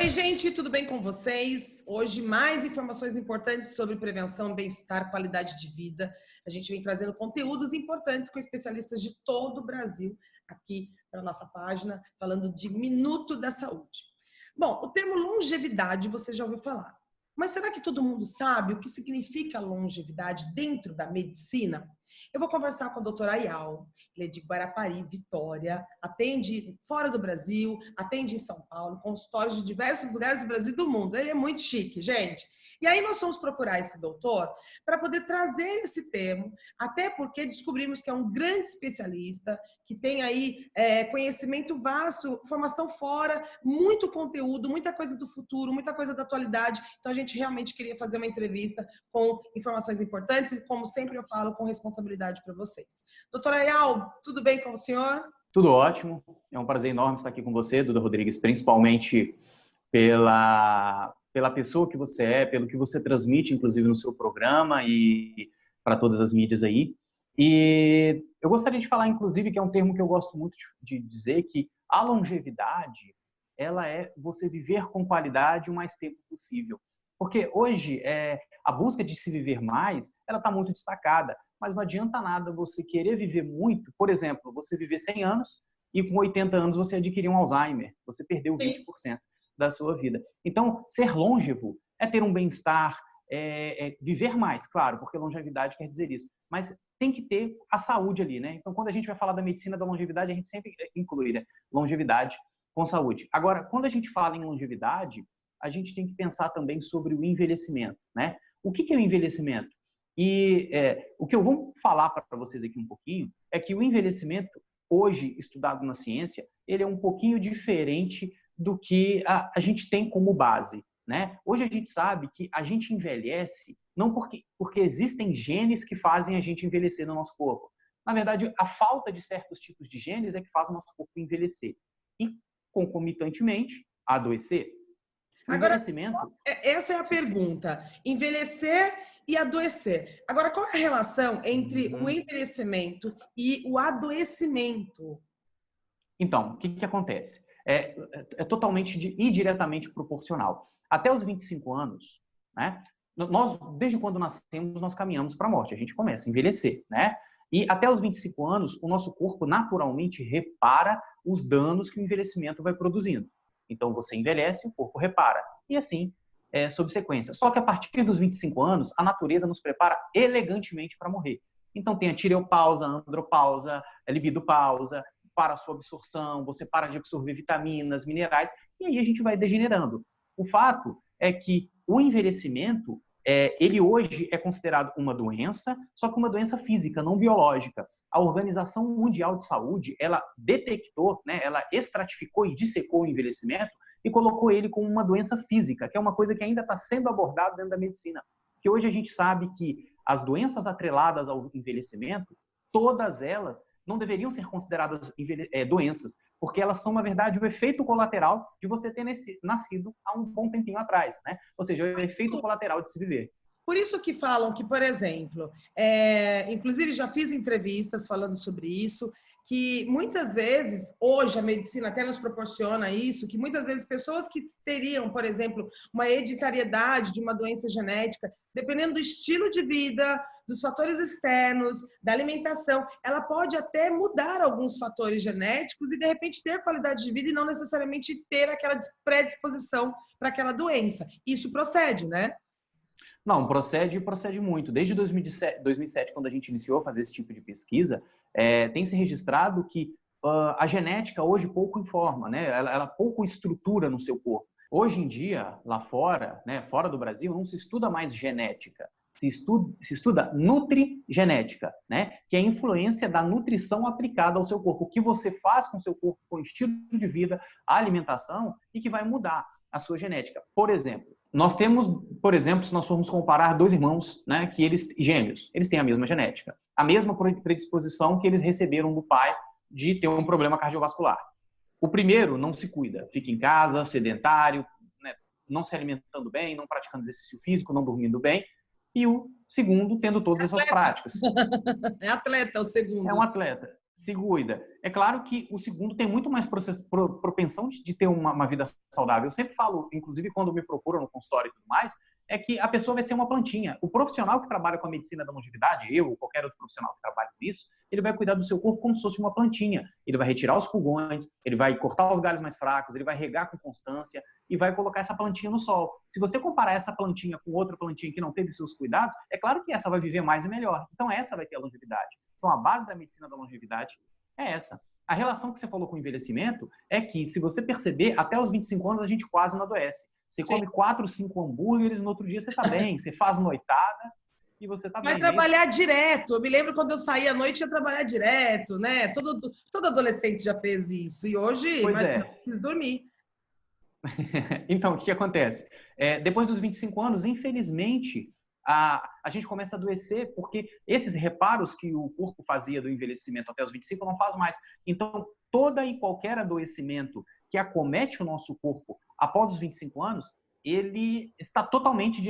Oi, gente, tudo bem com vocês? Hoje, mais informações importantes sobre prevenção, bem-estar, qualidade de vida. A gente vem trazendo conteúdos importantes com especialistas de todo o Brasil aqui para a nossa página, falando de Minuto da Saúde. Bom, o termo longevidade você já ouviu falar. Mas será que todo mundo sabe o que significa longevidade dentro da medicina? Eu vou conversar com a doutora Ayal. Ele é de Guarapari, Vitória, atende fora do Brasil, atende em São Paulo, consultórios de diversos lugares do Brasil e do mundo. Ele é muito chique, gente. E aí nós fomos procurar esse doutor para poder trazer esse termo, até porque descobrimos que é um grande especialista, que tem aí conhecimento vasto, formação fora, muito conteúdo, muita coisa do futuro, muita coisa da atualidade. Então a gente realmente queria fazer uma entrevista com informações importantes e, como sempre eu falo, com responsabilidade para vocês. Doutora Ayal, tudo bem com o senhor? Tudo ótimo. É um prazer enorme estar aqui com você, Duda Rodrigues, principalmente pela pessoa que você é, pelo que você transmite, inclusive, no seu programa e para todas as mídias aí. E eu gostaria de falar, inclusive, que é um termo que eu gosto muito de dizer, que a longevidade, ela é você viver com qualidade o mais tempo possível. Porque hoje, a busca de se viver mais, ela está muito destacada, mas não adianta nada você querer viver muito. Por exemplo, você viver 100 anos e com 80 anos você adquirir um Alzheimer, você perdeu 20% da sua vida. Então, ser longevo é ter um bem-estar, viver mais, claro, porque longevidade quer dizer isso, mas tem que ter a saúde ali, né? Então, quando a gente vai falar da medicina da longevidade, a gente sempre inclui, né, longevidade com saúde. Agora, quando a gente fala em longevidade, a gente tem que pensar também sobre o envelhecimento, né? O que é o envelhecimento? E o que eu vou falar para vocês aqui um pouquinho é que o envelhecimento, hoje estudado na ciência, ele é um pouquinho diferente do que a gente tem como base, né? Hoje a gente sabe que a gente envelhece não porque existem genes que fazem a gente envelhecer no nosso corpo. Na verdade, a falta de certos tipos de genes é que faz o nosso corpo envelhecer e, concomitantemente, adoecer. Agora, essa é a pergunta. Envelhecer e adoecer. Agora, qual é a relação entre o envelhecimento e o adoecimento? Então, o que acontece? É totalmente e diretamente proporcional. Até os 25 anos, né? Nós, desde quando nascemos, nós caminhamos para a morte. A gente começa a envelhecer, né? E até os 25 anos, o nosso corpo naturalmente repara os danos que o envelhecimento vai produzindo. Então, você envelhece, o corpo repara. E assim, sob sequência. Só que a partir dos 25 anos, a natureza nos prepara elegantemente para morrer. Então, tem a tireopausa, a andropausa, a libidopausa, para a sua absorção, você para de absorver vitaminas, minerais, e aí a gente vai degenerando. O fato é que o envelhecimento, ele hoje é considerado uma doença, só que uma doença física, não biológica. A Organização Mundial de Saúde, ela detectou, né, ela estratificou e dissecou o envelhecimento e colocou ele como uma doença física, que é uma coisa que ainda está sendo abordada dentro da medicina. Que hoje a gente sabe que as doenças atreladas ao envelhecimento, todas elas não deveriam ser consideradas doenças, porque elas são, na verdade, o efeito colateral de você ter nascido há um bom tempinho atrás, né? Ou seja, o efeito colateral de se viver. Por isso que falam que, por exemplo, inclusive já fiz entrevistas falando sobre isso, que muitas vezes, hoje a medicina até nos proporciona isso, que muitas vezes pessoas que teriam, por exemplo, uma hereditariedade de uma doença genética, dependendo do estilo de vida, dos fatores externos, da alimentação, ela pode até mudar alguns fatores genéticos e, de repente, ter qualidade de vida e não necessariamente ter aquela predisposição para aquela doença. Isso procede, né? Não, procede muito. Desde 2007, quando a gente iniciou a fazer esse tipo de pesquisa, tem se registrado que a genética hoje pouco informa, né? Ela pouco estrutura no seu corpo. Hoje em dia, lá fora, né, fora do Brasil, não se estuda mais genética, se estuda nutrigenética, né? Que é a influência da nutrição aplicada ao seu corpo. O que você faz com o seu corpo, com o estilo de vida, a alimentação, e que vai mudar a sua genética. Por exemplo, nós temos, se nós formos comparar dois irmãos, né, que gêmeos, eles têm a mesma genética, a mesma predisposição que eles receberam do pai de ter um problema cardiovascular. O primeiro não se cuida, fica em casa, sedentário, né, não se alimentando bem, não praticando exercício físico, não dormindo bem, e o segundo tendo todas essas práticas. É atleta o segundo. É um atleta. se cuida. É claro que o segundo tem muito mais propensão de ter uma vida saudável. Eu sempre falo, inclusive quando me procuram no consultório e tudo mais, é que a pessoa vai ser uma plantinha. O profissional que trabalha com a medicina da longevidade, eu ou qualquer outro profissional que trabalhe com isso, ele vai cuidar do seu corpo como se fosse uma plantinha. Ele vai retirar os pulgões, ele vai cortar os galhos mais fracos, ele vai regar com constância e vai colocar essa plantinha no sol. Se você comparar essa plantinha com outra plantinha que não teve seus cuidados, é claro que essa vai viver mais e melhor. Então essa vai ter a longevidade. Então a base da medicina da longevidade é essa. A relação que você falou com o envelhecimento é que, se você perceber, até os 25 anos a gente quase não adoece. Você come 4, 5 hambúrgueres, no outro dia você está bem. Você faz noitada e você está bem. Vai trabalhar direto. Eu me lembro quando eu saía à noite, ia trabalhar direto, né? Todo adolescente já fez isso. E hoje, Pois mas é. eu preciso dormir. Então, o que acontece? Depois dos 25 anos, infelizmente, a gente começa a adoecer, porque esses reparos que o corpo fazia do envelhecimento até os 25 não faz mais. Então, toda e qualquer adoecimento que acomete o nosso corpo após os 25 anos, ele está totalmente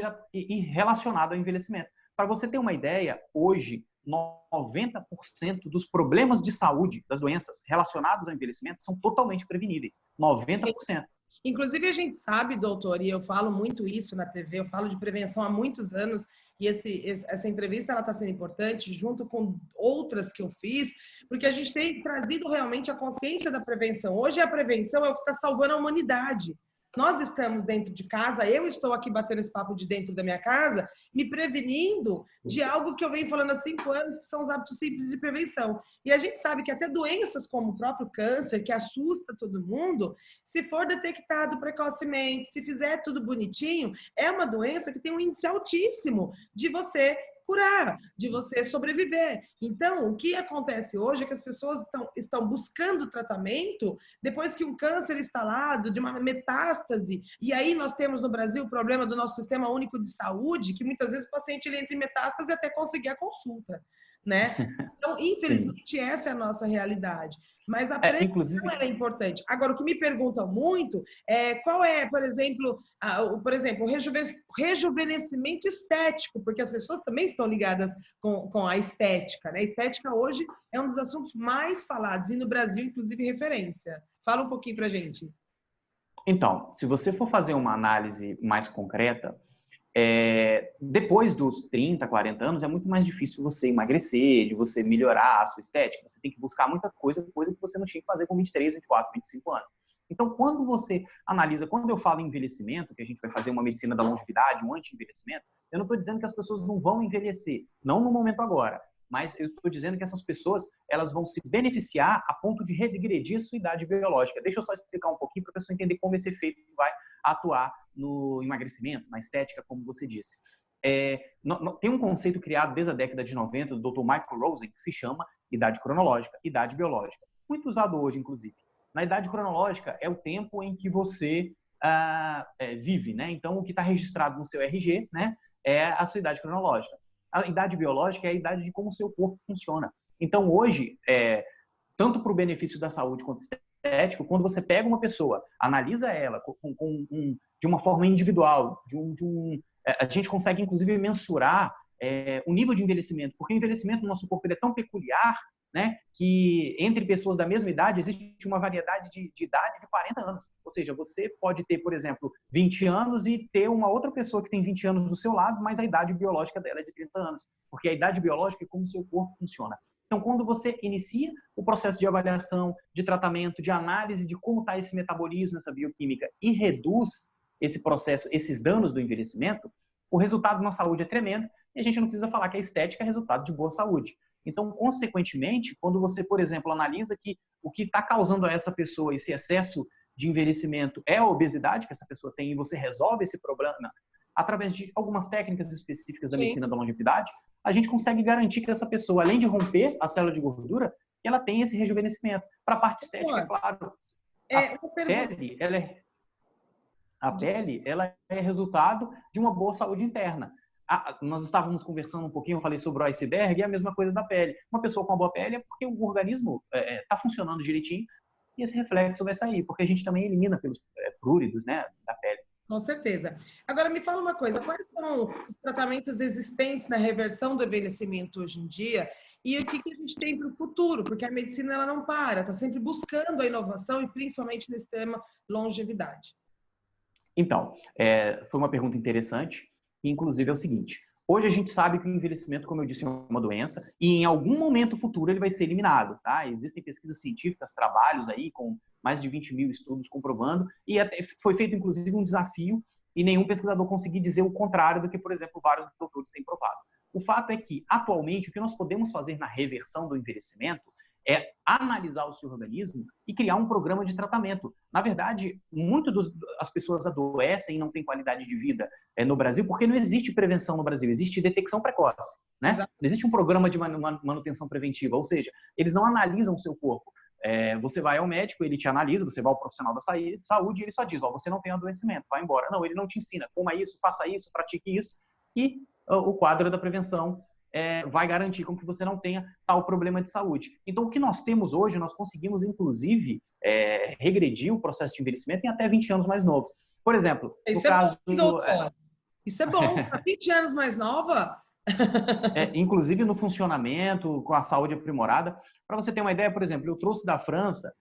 relacionado ao envelhecimento. Para você ter uma ideia, hoje, 90% dos problemas de saúde, das doenças relacionadas ao envelhecimento, são totalmente preveníveis. 90%. Inclusive, a gente sabe, doutor, e eu falo muito isso na TV, eu falo de prevenção há muitos anos, e essa entrevista está sendo importante, junto com outras que eu fiz, porque a gente tem trazido realmente a consciência da prevenção. Hoje, a prevenção é o que está salvando a humanidade. Nós estamos dentro de casa, eu estou aqui batendo esse papo de dentro da minha casa, me prevenindo de algo que eu venho falando há 5 anos, que são os hábitos simples de prevenção. E a gente sabe que até doenças como o próprio câncer, que assusta todo mundo, se for detectado precocemente, se fizer tudo bonitinho, é uma doença que tem um índice altíssimo de você curar, de você sobreviver. Então, o que acontece hoje é que as pessoas estão buscando tratamento depois que um câncer instalado, de uma metástase, e aí nós temos no Brasil o problema do nosso sistema único de saúde, que muitas vezes o paciente ele entra em metástase até conseguir a consulta, né? Então, infelizmente, essa é a nossa realidade. Mas a prevenção é importante. Agora, o que me perguntam muito é qual é, por exemplo, o rejuvenescimento estético, porque as pessoas também estão ligadas com a estética, né? Estética hoje é um dos assuntos mais falados e no Brasil, inclusive, referência. Fala um pouquinho pra gente. Então, se você for fazer uma análise mais concreta, depois dos 30, 40 anos, é muito mais difícil você emagrecer, de você melhorar a sua estética. Você tem que buscar muita coisa que você não tinha que fazer com 23, 24, 25 anos. Então, quando você analisa, quando eu falo em envelhecimento, que a gente vai fazer uma medicina da longevidade, um anti-envelhecimento, eu não estou dizendo que as pessoas não vão envelhecer, não no momento agora, mas eu estou dizendo que essas pessoas elas vão se beneficiar a ponto de regredir a sua idade biológica. Deixa eu só explicar um pouquinho para a pessoa entender como esse efeito vai atuar no emagrecimento, na estética, como você disse. Tem um conceito criado desde a década de 90 do Dr. Michael Rosen, que se chama idade cronológica, idade biológica. Muito usado hoje, inclusive. Na idade cronológica é o tempo em que você vive, né? Então, o que está registrado no seu RG, né, é a sua idade cronológica. A idade biológica é a idade de como o seu corpo funciona. Então, hoje, tanto para o benefício da saúde quanto estético, quando você pega uma pessoa, analisa ela de uma forma individual, a gente consegue, inclusive, mensurar o nível de envelhecimento, porque o envelhecimento no nosso corpo ele é tão peculiar, né, que entre pessoas da mesma idade existe uma variedade de idade de 40 anos. Ou seja, você pode ter, por exemplo, 20 anos e ter uma outra pessoa que tem 20 anos do seu lado, mas a idade biológica dela é de 30 anos. Porque a idade biológica é como o seu corpo funciona. Então, quando você inicia o processo de avaliação, de tratamento, de análise de como está esse metabolismo, essa bioquímica, e reduz esse processo, esses danos do envelhecimento, o resultado na saúde é tremendo e a gente não precisa falar que a estética é resultado de boa saúde. Então, consequentemente, quando você, por exemplo, analisa que o que está causando a essa pessoa esse excesso de envelhecimento é a obesidade que essa pessoa tem e você resolve esse problema através de algumas técnicas específicas da medicina da longevidade, a gente consegue garantir que essa pessoa, além de romper a célula de gordura, ela tem esse rejuvenescimento. Para a parte estética, é claro. A pele, ela é resultado de uma boa saúde interna. Nós estávamos conversando um pouquinho, eu falei sobre o iceberg, e a mesma coisa da pele. Uma pessoa com uma boa pele é porque o organismo está funcionando direitinho e esse reflexo vai sair, porque a gente também elimina pelos pruridos, né, da pele. Com certeza. Agora, me fala uma coisa, quais são os tratamentos existentes na reversão do envelhecimento hoje em dia e o que a gente tem para o futuro, porque a medicina ela não para, está sempre buscando a inovação e principalmente nesse tema longevidade. Então, foi uma pergunta interessante, e inclusive é o seguinte: hoje a gente sabe que o envelhecimento, como eu disse, é uma doença e em algum momento futuro ele vai ser eliminado, tá? Existem pesquisas científicas, trabalhos aí com mais de 20 mil estudos comprovando, e até foi feito inclusive um desafio e nenhum pesquisador conseguiu dizer o contrário do que, por exemplo, vários doutores têm provado. O fato é que, atualmente, o que nós podemos fazer na reversão do envelhecimento é analisar o seu organismo e criar um programa de tratamento. Na verdade, as pessoas adoecem e não têm qualidade de vida no Brasil porque não existe prevenção no Brasil, existe detecção precoce, né? Não existe um programa de manutenção preventiva, ou seja, eles não analisam o seu corpo. Você vai ao médico, ele te analisa, você vai ao profissional da saúde e ele só diz, você não tem adoecimento, vai embora. Não, ele não te ensina, coma isso, faça isso, pratique isso, e o quadro da prevenção vai garantir com que você não tenha tal problema de saúde. Então, o que nós temos hoje, nós conseguimos, inclusive, regredir o processo de envelhecimento em até 20 anos mais novo. Por exemplo, no caso... Isso é bom, tá 20 anos mais nova? Inclusive no funcionamento, com a saúde aprimorada. Para você ter uma ideia, por exemplo, eu trouxe da França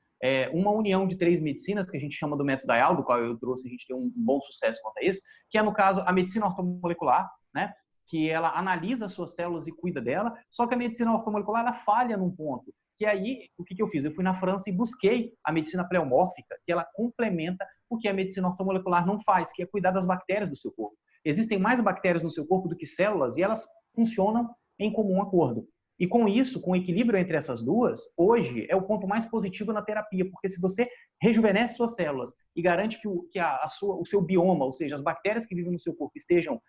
uma união de 3 medicinas, que a gente chama do método IAL, do qual eu trouxe, a gente tem um bom sucesso quanto a isso, que é, no caso, a medicina ortomolecular, né? Que ela analisa as suas células e cuida dela, só que a medicina ortomolecular ela falha num ponto. E aí, o que eu fiz? Eu fui na França e busquei a medicina pleomórfica, que ela complementa o que a medicina ortomolecular não faz, que é cuidar das bactérias do seu corpo. Existem mais bactérias no seu corpo do que células e elas funcionam em comum acordo. E com isso, com o equilíbrio entre essas duas, hoje é o ponto mais positivo na terapia, porque se você rejuvenesce suas células e garante que o seu bioma, ou seja, as bactérias que vivem no seu corpo estejam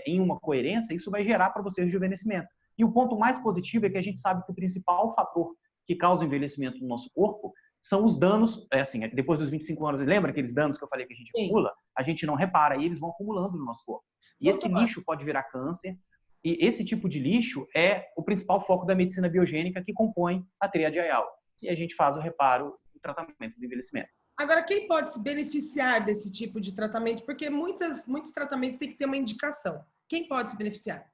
em uma coerência, isso vai gerar para você rejuvenescimento. E o ponto mais positivo é que a gente sabe que o principal fator que causa o envelhecimento no nosso corpo são os danos, depois dos 25 anos, lembra aqueles danos que eu falei que a gente acumula? A gente não repara e eles vão acumulando no nosso corpo. E esse lixo pode virar câncer, e esse tipo de lixo é o principal foco da medicina biogênica que compõe a tríade IAL. E a gente faz o reparo e o tratamento do envelhecimento. Agora, quem pode se beneficiar desse tipo de tratamento? Porque muitos tratamentos têm que ter uma indicação. Quem pode se beneficiar?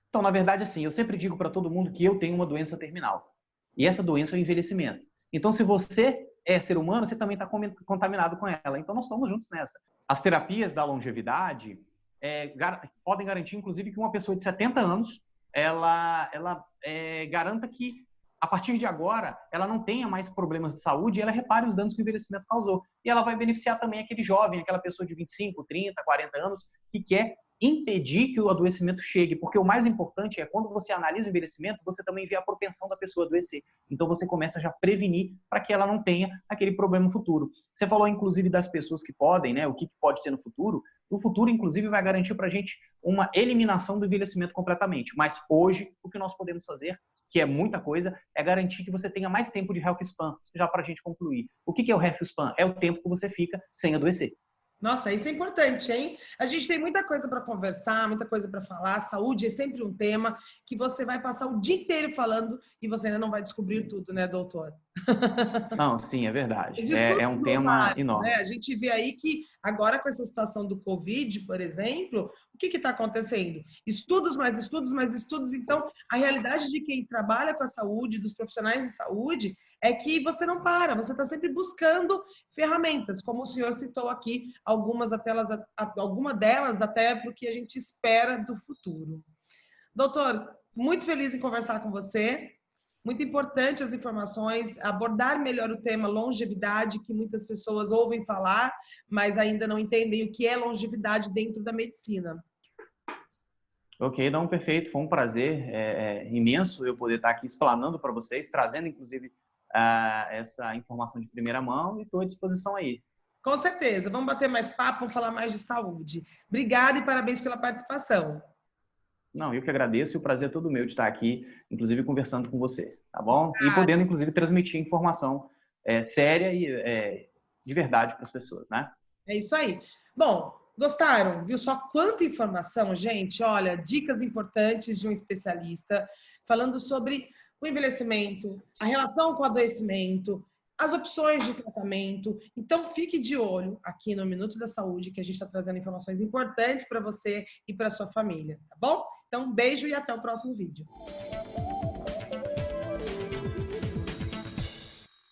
Então, na verdade, assim, eu sempre digo para todo mundo que eu tenho uma doença terminal. E essa doença é o envelhecimento. Então, se você é ser humano, você também está contaminado com ela. Então, nós estamos juntos nessa. As terapias da longevidade podem garantir, inclusive, que uma pessoa de 70 anos, ela garanta que, a partir de agora, ela não tenha mais problemas de saúde e ela repare os danos que o envelhecimento causou. E ela vai beneficiar também aquele jovem, aquela pessoa de 25, 30, 40 anos, que quer impedir que o adoecimento chegue, porque o mais importante é quando você analisa o envelhecimento, você também vê a propensão da pessoa a adoecer. Então você começa já a prevenir para que ela não tenha aquele problema futuro. Você falou inclusive das pessoas que podem, né, o que pode ter no futuro. O futuro inclusive vai garantir para a gente uma eliminação do envelhecimento completamente. Mas hoje o que nós podemos fazer, que é muita coisa, é garantir que você tenha mais tempo de health span, já para a gente concluir. O que é o health span? É o tempo que você fica sem adoecer. Nossa, isso é importante, hein? A gente tem muita coisa para conversar, muita coisa para falar. Saúde é sempre um tema que você vai passar o dia inteiro falando e você ainda não vai descobrir tudo, né, doutor? Não, sim, é verdade. É um tema enorme. Né? A gente vê aí que agora com essa situação do Covid, por exemplo, o que está acontecendo? Estudos, mais estudos, mais estudos. Então, a realidade de quem trabalha com a saúde, dos profissionais de saúde, é que você não para, você está sempre buscando ferramentas, como o senhor citou aqui, alguma delas até porque a gente espera do futuro. Doutor, muito feliz em conversar com você. Muito importante as informações, abordar melhor o tema longevidade, que muitas pessoas ouvem falar, mas ainda não entendem o que é longevidade dentro da medicina. Ok, não, perfeito. Foi um prazer imenso eu poder estar aqui explanando para vocês, trazendo, inclusive, essa informação de primeira mão e estou à disposição aí. Com certeza. Vamos bater mais papo, vamos falar mais de saúde. Obrigada e parabéns pela participação. Não, eu que agradeço e o prazer é todo meu de estar aqui, inclusive conversando com você, tá bom? E podendo, inclusive, transmitir informação séria e de verdade para as pessoas, né? É isso aí. Bom, gostaram? Viu só quanta informação, gente? Olha, dicas importantes de um especialista falando sobre o envelhecimento, a relação com o adoecimento, as opções de tratamento. Então, fique de olho aqui no Minuto da Saúde, que a gente está trazendo informações importantes para você e para sua família, tá bom? Então, um beijo e até o próximo vídeo.